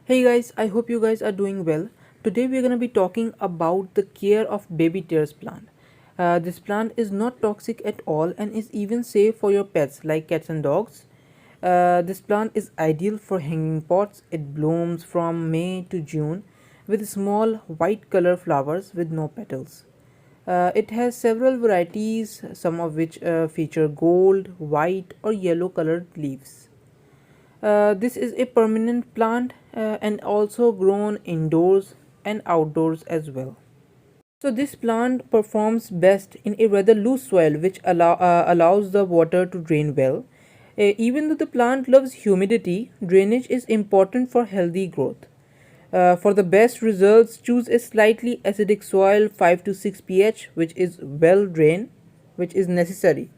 Hey guys, I hope you guys are doing well. Today we are going to be talking about the care of baby tears plant. This plant is not toxic at all and is even safe for your pets like cats and dogs. This plant is ideal for hanging pots. It blooms from May to June with small white color flowers with no petals. It has several varieties, some of which feature gold, white, or yellow colored leaves. This is a permanent plant and also grown indoors and outdoors as well. So this plant performs best in a rather loose soil which allows the water to drain well. Even though the plant loves humidity, drainage is important for healthy growth. For the best results, choose a slightly acidic soil 5 to 6 pH which is well drained, which is necessary.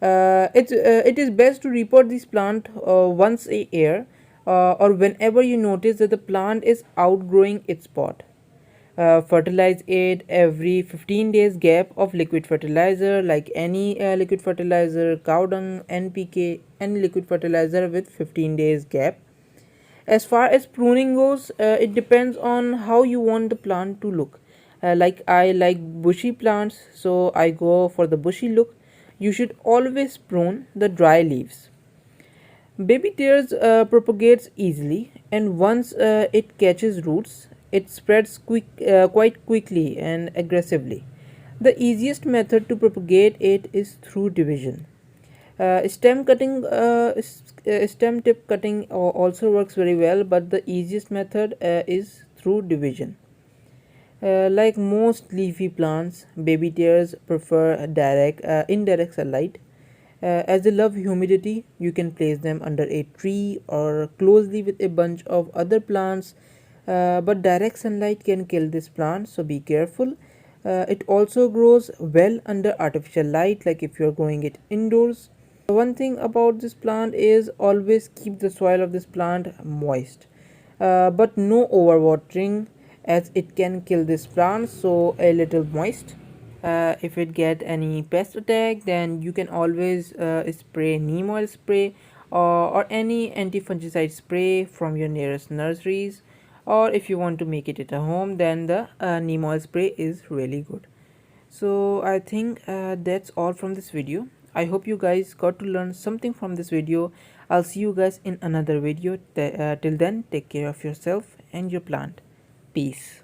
It is best to repot this plant once a year or whenever you notice that the plant is outgrowing its pot. Fertilize it every 15 days gap of liquid fertilizer like any liquid fertilizer, cow dung, NPK, any liquid fertilizer with 15 days gap. As far as pruning goes, it depends on how you want the plant to look. Like I like bushy plants, so I go for the bushy look. You should always prune the dry leaves. Baby tears propagates easily, and once it catches roots, it spreads quite quickly and aggressively. The easiest method to propagate it is through division. Stem tip cutting also works very well, but the easiest method is through division. Like most leafy plants, baby tears prefer indirect sunlight. As they love humidity, you can place them under a tree or closely with a bunch of other plants. But direct sunlight can kill this plant, so be careful. It also grows well under artificial light, like if you're growing it indoors. One thing about this plant is always keep the soil of this plant moist, but no overwatering as it can kill this plant, so a little moist. If it get any pest attack, then you can always spray neem oil spray or any anti-fungicide spray from your nearest nurseries, or if you want to make it at a home, then the neem oil spray is really good. So I think that's all from this video. I hope you guys got to learn something from this video. I'll see you guys in another video. Till then, take care of yourself and your plant. Peace.